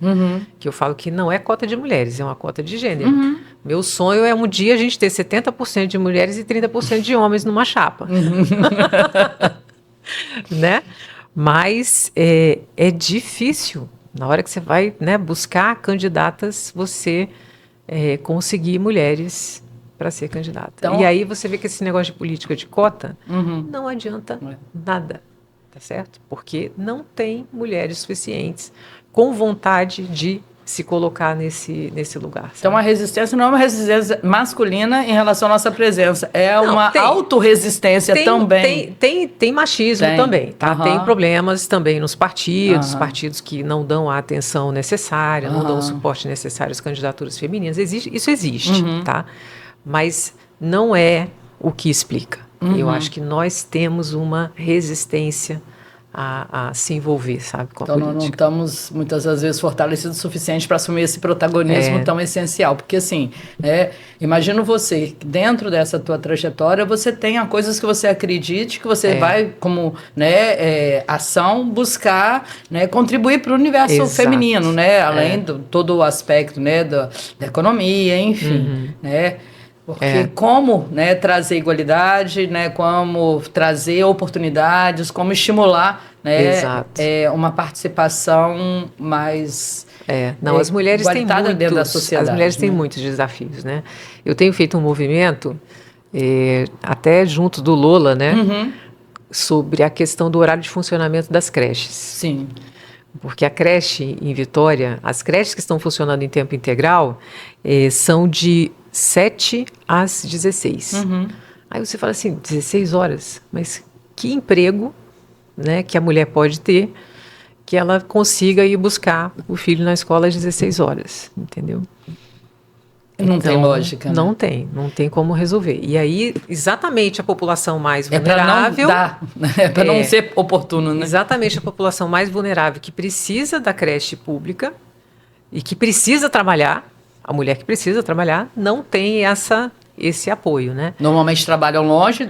S2: que eu falo que não é cota de mulheres, é uma cota de gênero. Meu sonho é um dia a gente ter 70% de mulheres e 30% de homens numa chapa. Né? Mas é difícil. Na hora que você vai, né, buscar candidatas, você conseguir mulheres para ser candidata. Então, e aí você vê que esse negócio de política de cota não adianta nada, tá certo? Porque não tem mulheres suficientes com vontade de se colocar nesse lugar. Sabe?
S1: Então a resistência não é uma resistência masculina em relação à nossa presença, uma autorresistência também.
S2: Tem machismo também, tá? Tem problemas também nos partidos, partidos que não dão a atenção necessária, não dão o suporte necessário às candidaturas femininas. Isso existe, tá? Mas não é o que explica. Eu acho que nós temos uma resistência a se envolver, sabe, com a política.
S1: Então, nós não estamos, muitas das vezes, fortalecidos o suficiente para assumir esse protagonismo tão essencial. Porque, assim, imagino você, dentro dessa tua trajetória, você tenha coisas que você acredite, que você vai, como ação, buscar, né, contribuir para o universo feminino, né, além do todo o aspecto, né, da economia, enfim, né. Porque como, né, trazer igualdade, né, como trazer oportunidades, como estimular, né, uma participação mais
S2: não, as mulheres têm
S1: dentro da sociedade.
S2: As mulheres têm muitos desafios, né? Eu tenho feito um movimento até junto do Lola, né, sobre a questão do horário de funcionamento das creches.
S1: Sim.
S2: Porque a creche em Vitória, as creches que estão funcionando em tempo integral são de 7 às 16. Aí você fala assim, 16 horas, mas que emprego, né, que a mulher pode ter que ela consiga ir buscar o filho na escola às 16 horas, entendeu?
S1: Não tem lógica, né?
S2: Não tem como resolver. E aí, exatamente a população mais vulnerável...
S1: para não ser oportuno, né?
S2: Exatamente a população mais vulnerável que precisa da creche pública e que precisa trabalhar, a mulher que precisa trabalhar, não tem esse apoio, né?
S1: Normalmente trabalham longe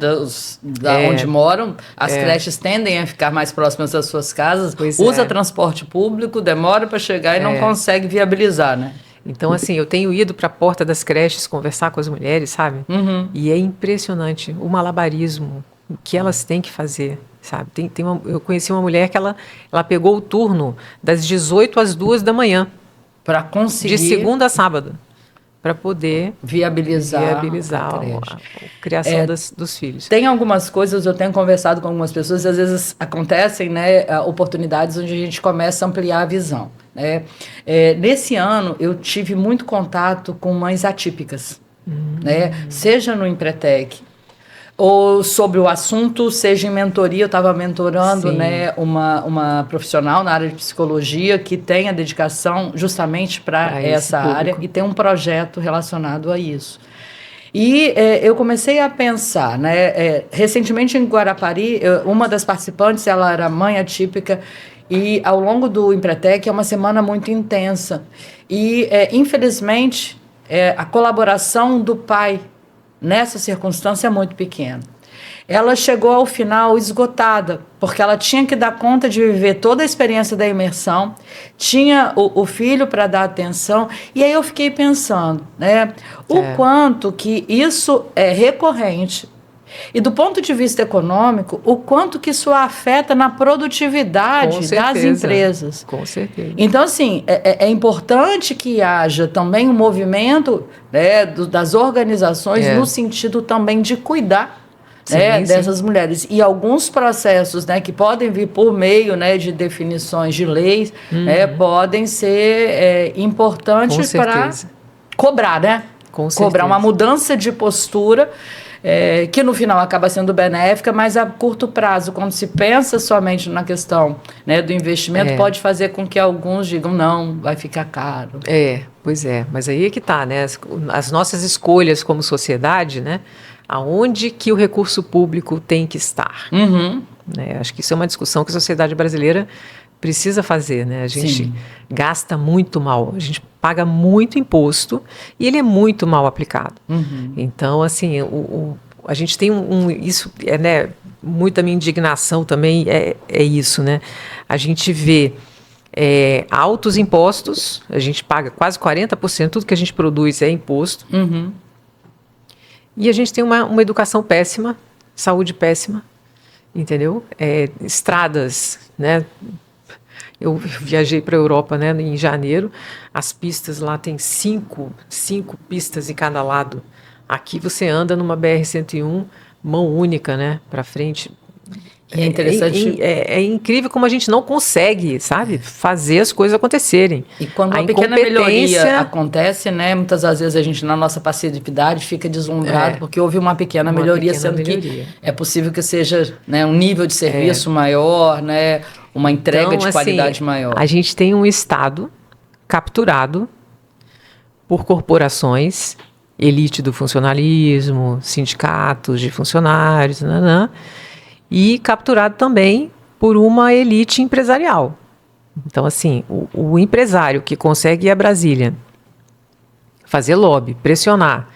S1: onde moram, as creches tendem a ficar mais próximas das suas casas, usa transporte público, demora para chegar e não consegue viabilizar, né?
S2: Então, assim, eu tenho ido para a porta das creches conversar com as mulheres, sabe? E é impressionante o malabarismo que elas têm que fazer, sabe? Eu conheci uma mulher que ela pegou o turno das 18 às 2 da manhã.
S1: Para conseguir...
S2: De segunda a sábado. para poder
S1: viabilizar
S2: a criação dos filhos.
S1: Tem algumas coisas, eu tenho conversado com algumas pessoas, e às vezes acontecem, né, oportunidades onde a gente começa a ampliar a visão. Né? Nesse ano, eu tive muito contato com mães atípicas, né? Seja no Empretec, ou sobre o assunto, seja em mentoria. Eu estava mentorando, né, uma profissional na área de psicologia que tem a dedicação justamente para essa área e tem um projeto relacionado a isso. E eu comecei a pensar, né, recentemente em Guarapari, uma das participantes, ela era mãe atípica, e ao longo do Empretec é uma semana muito intensa. E, infelizmente, a colaboração do pai nessa circunstância é muito pequena. Ela chegou ao final esgotada, porque ela tinha que dar conta de viver toda a experiência da imersão, tinha o filho para dar atenção, e aí eu fiquei pensando, né, o quanto que isso é recorrente, e do ponto de vista econômico, o quanto que isso afeta na produtividade das empresas.
S2: Com certeza.
S1: Então, assim, é importante que haja também um movimento, né, das organizações no sentido também de cuidar, né, dessas mulheres. E alguns processos, né, que podem vir por meio, né, de definições de leis, podem ser importantes para cobrar, né? Cobrar uma mudança de postura, que no final acaba sendo benéfica, mas a curto prazo, quando se pensa somente na questão, né, do investimento, pode fazer com que alguns digam, não, vai ficar caro.
S2: Pois é, mas aí é que está, né? As nossas escolhas como sociedade, né? Aonde que o recurso público tem que estar? Né? Acho que isso é uma discussão que a sociedade brasileira precisa fazer, né? A gente gasta muito mal, a gente paga muito imposto e ele é muito mal aplicado. Então, assim, a gente tem isso, né? Muita minha indignação também é isso, né? A gente vê altos impostos, a gente paga quase 40%, tudo que a gente produz é imposto. E a gente tem uma educação péssima, saúde péssima, entendeu? Estradas, né? Eu viajei para a Europa, né, em janeiro. As pistas lá tem cinco pistas em cada lado. Aqui você anda numa BR-101, mão única, né, para frente.
S1: É interessante.
S2: É incrível como a gente não consegue, sabe, fazer as coisas acontecerem.
S1: E quando uma pequena melhoria acontece, né, muitas das vezes a gente, na nossa passividade, fica deslumbrado porque houve uma pequena melhoria, que é possível que seja, né, um nível de serviço maior, né, uma entrega de qualidade maior.
S2: A gente tem um Estado capturado por corporações, elite do funcionalismo, sindicatos de funcionários, e capturado também por uma elite empresarial. Então, assim, o empresário que consegue ir a Brasília, fazer lobby, pressionar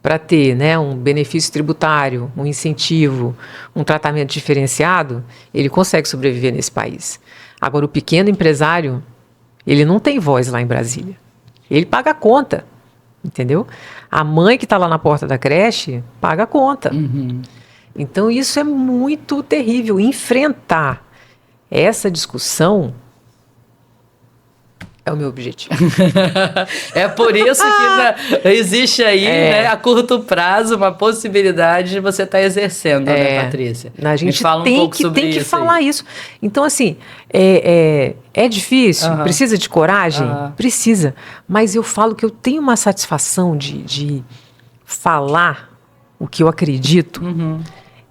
S2: para ter, né, um benefício tributário, um incentivo, um tratamento diferenciado, ele consegue sobreviver nesse país. Agora, o pequeno empresário, ele não tem voz lá em Brasília. Ele paga a conta, entendeu? A mãe que está lá na porta da creche paga a conta. Então, isso é muito terrível. Enfrentar essa discussão é o meu objetivo.
S1: É por isso que existe aí, né, a curto prazo, uma possibilidade de você estar exercendo, né, Patrícia?
S2: A gente tem que falar isso. Então, assim, é difícil, precisa de coragem? Precisa. Mas eu falo que eu tenho uma satisfação de falar o que eu acredito,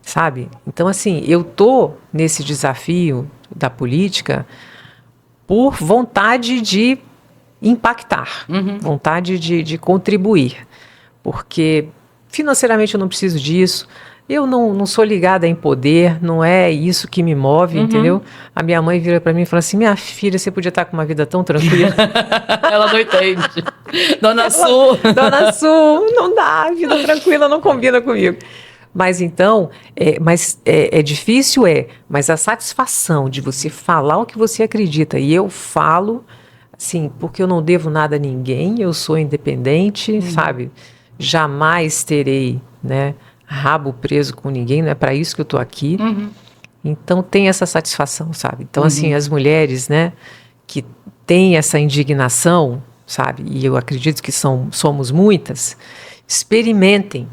S2: sabe? Então, assim, eu tô nesse desafio da política por vontade de impactar, vontade de contribuir, porque financeiramente eu não preciso disso, eu não sou ligada em poder, não é isso que me move, entendeu? A minha mãe vira para mim e fala assim, minha filha, você podia estar com uma vida tão tranquila.
S1: Ela não entende. Dona Su,
S2: não dá, vida tranquila não combina comigo. Mas então, é difícil, mas a satisfação de você falar o que você acredita, e eu falo, assim, porque eu não devo nada a ninguém, eu sou independente, sabe? Jamais terei, né, rabo preso com ninguém, não é para isso que eu estou aqui. Então, tem essa satisfação, sabe? Então, assim, as mulheres, né, que têm essa indignação, sabe? E eu acredito que somos muitas. Experimentem,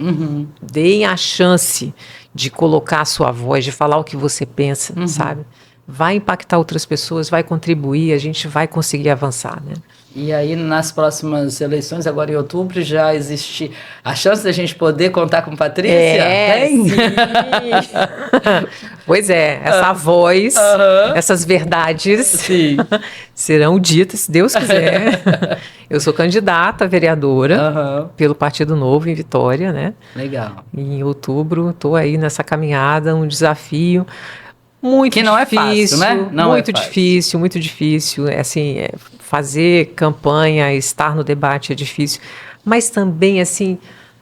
S2: deem a chance de colocar a sua voz, de falar o que você pensa, sabe? Vai impactar outras pessoas, vai contribuir, a gente vai conseguir avançar, né?
S1: E aí, nas próximas eleições, agora em outubro, já existe a chance da gente poder contar com Patrícia?
S2: Sim. Pois é, essa voz, essas verdades serão ditas, se Deus quiser. Eu sou candidata a vereadora pelo Partido Novo em Vitória, né?
S1: Legal.
S2: E em outubro, estou aí nessa caminhada, um desafio muito
S1: que não
S2: difícil,
S1: é fácil, né? Não
S2: muito
S1: é fácil.
S2: difícil, muito difícil. Assim, fazer campanha, estar no debate é difícil. Mas também, assim,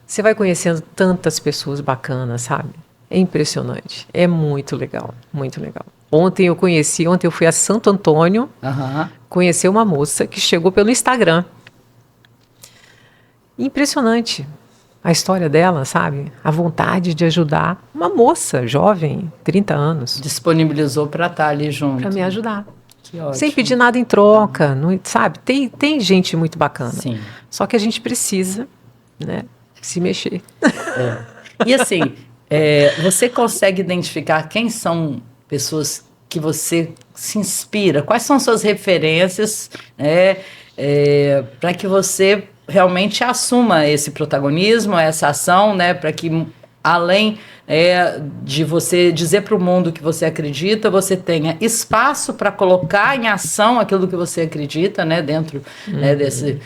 S2: você vai conhecendo tantas pessoas bacanas, sabe? É impressionante. É muito legal, muito legal. Ontem eu fui a Santo Antônio conhecer uma moça que chegou pelo Instagram. Impressionante. A história dela, sabe? A vontade de ajudar uma moça jovem, 30 anos.
S1: Disponibilizou para estar ali junto.
S2: Para me ajudar.
S1: Que ótimo.
S2: Sem pedir nada em troca, não, sabe? Tem gente muito bacana.
S1: Sim.
S2: Só que a gente precisa, né, se mexer.
S1: E assim, você consegue identificar quem são pessoas que você se inspira? Quais são suas referências, né, para que você realmente assuma esse protagonismo, essa ação, né, para que além de você dizer para o mundo que você acredita, você tenha espaço para colocar em ação aquilo que você acredita, né, dentro desse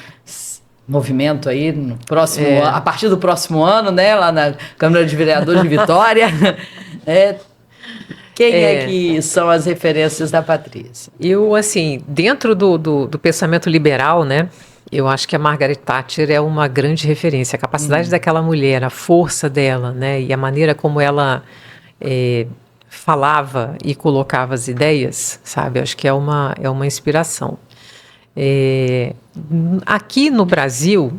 S1: movimento aí no próximo a partir do próximo ano, né, lá na Câmara de Vereadores de Vitória. Quem é que são as referências da Patrícia?
S2: Eu, assim, dentro do pensamento liberal, né, eu acho que a Margaret Thatcher é uma grande referência. A capacidade daquela mulher, a força dela, né, e a maneira como ela falava e colocava as ideias, sabe? Eu acho que é uma inspiração. Aqui no Brasil,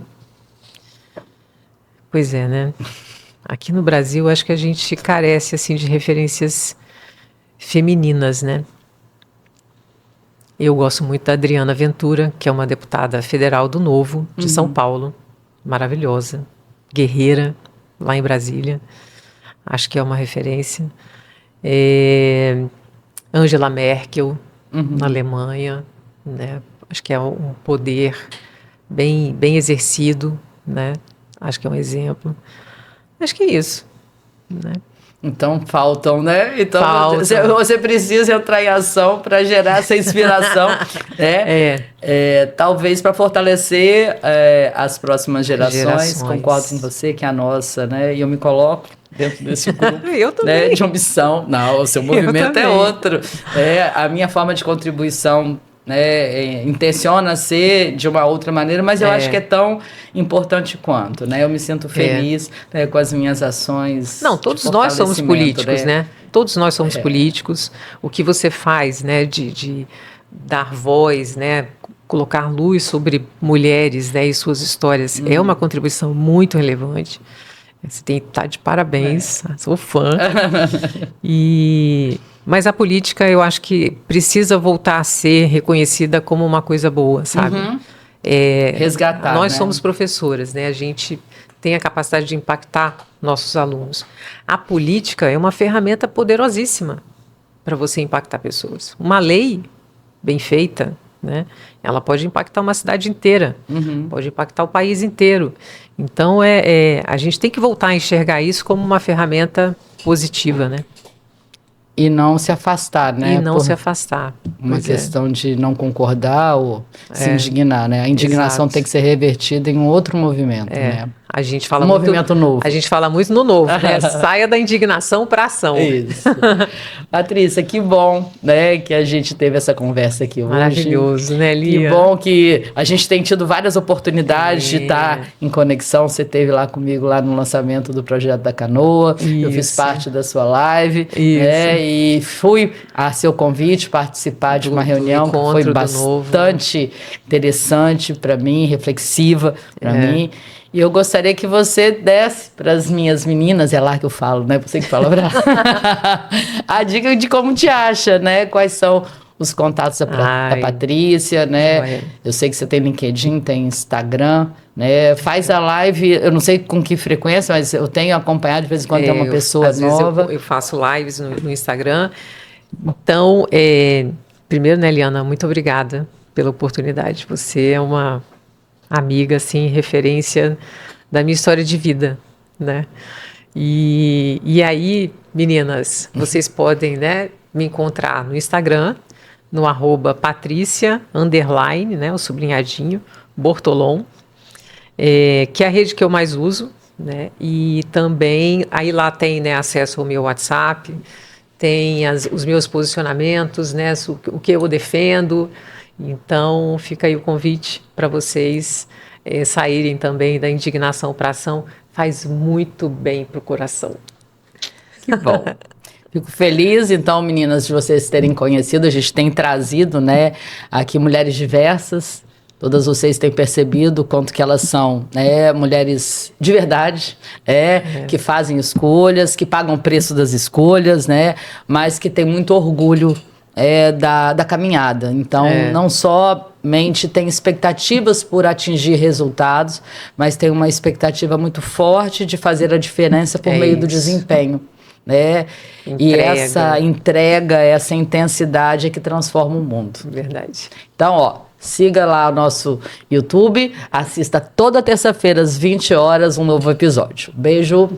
S2: pois é, né? Aqui no Brasil, acho que a gente carece assim de referências femininas, né? Eu gosto muito da Adriana Ventura, que é uma deputada federal do Novo, de São Paulo, maravilhosa, guerreira, lá em Brasília. Acho que é uma referência. Angela Merkel, na Alemanha, né? Acho que é um poder bem exercido, né? Acho que é um exemplo. Acho que é isso, né?
S1: Então faltam, né? Então
S2: faltam.
S1: Você precisa entrar em ação para gerar essa inspiração, né? Talvez para fortalecer as próximas gerações. Concordo com você que é a nossa, né? E eu me coloco dentro desse grupo
S2: eu também.
S1: Né, de ambição. Não, o seu movimento é outro. A minha forma de contribuição, né, intenciona ser de uma outra maneira, mas eu acho que é tão importante quanto, né? Eu me sinto feliz com as minhas ações.
S2: Não, todos nós somos políticos, né? Todos nós somos políticos. O que você faz, né, de dar voz, né, colocar luz sobre mulheres, né, e suas histórias é uma contribuição muito relevante. Você tem que estar de parabéns, sou fã. Mas a política, eu acho que precisa voltar a ser reconhecida como uma coisa boa, sabe?
S1: Resgatar,
S2: nós
S1: né?
S2: somos professoras, né? A gente tem a capacidade de impactar nossos alunos. A política é uma ferramenta poderosíssima para você impactar pessoas. Uma lei bem feita, né? Ela pode impactar uma cidade inteira, pode impactar o país inteiro. Então, a gente tem que voltar a enxergar isso como uma ferramenta positiva, né?
S1: E não se afastar, né?
S2: E não se afastar.
S1: Uma questão de não concordar ou se indignar, né? A indignação tem que ser revertida em um outro movimento, né?
S2: A gente fala
S1: movimento novo.
S2: A gente fala muito no novo, né? Saia da indignação para ação.
S1: Isso. Patrícia, que bom, né, que a gente teve essa conversa aqui hoje.
S2: Maravilhoso, né, Lia?
S1: Que bom que a gente tem tido várias oportunidades de estar em conexão. Você esteve lá comigo lá no lançamento do Projeto da Canoa. Eu fiz parte da sua live. E fui a seu convite participar de uma reunião que foi bastante interessante para mim, reflexiva para mim. E eu gostaria que você desse para as minhas meninas, é lá que eu falo, né? Você que fala a dica de como te acha, né? Quais são os contatos da Patrícia, né?
S2: Joia.
S1: Eu sei que você tem LinkedIn, tem Instagram, né? Faz a live, eu não sei com que frequência, mas eu tenho acompanhado de vez em quando tem uma pessoa
S2: às
S1: nova.
S2: vezes eu faço lives no Instagram. Então, primeiro, né, Eliana, muito obrigada pela oportunidade. Você é uma amiga, assim, referência da minha história de vida, né? E aí, meninas, vocês podem, né, me encontrar no Instagram, no @Patrícia_, né, o sublinhadinho, Bortolom, que é a rede que eu mais uso, né? E também, aí lá tem, né, acesso ao meu WhatsApp, tem os meus posicionamentos, né, o que eu defendo. Então, fica aí o convite para vocês saírem também da indignação para a ação. Faz muito bem para o coração.
S1: Que bom. Fico feliz, então, meninas, de vocês terem conhecido. A gente tem trazido, né, aqui mulheres diversas. Todas vocês têm percebido o quanto que elas são, né, mulheres de verdade, que fazem escolhas, que pagam o preço das escolhas, né, mas que têm muito orgulho da caminhada. Então, não somente tem expectativas por atingir resultados, mas tem uma expectativa muito forte de fazer a diferença por meio do desempenho. Né? E essa entrega, essa intensidade é que transforma o mundo.
S2: Verdade.
S1: Então, ó, siga lá o nosso YouTube, assista toda terça-feira às 20 horas um novo episódio. Beijo!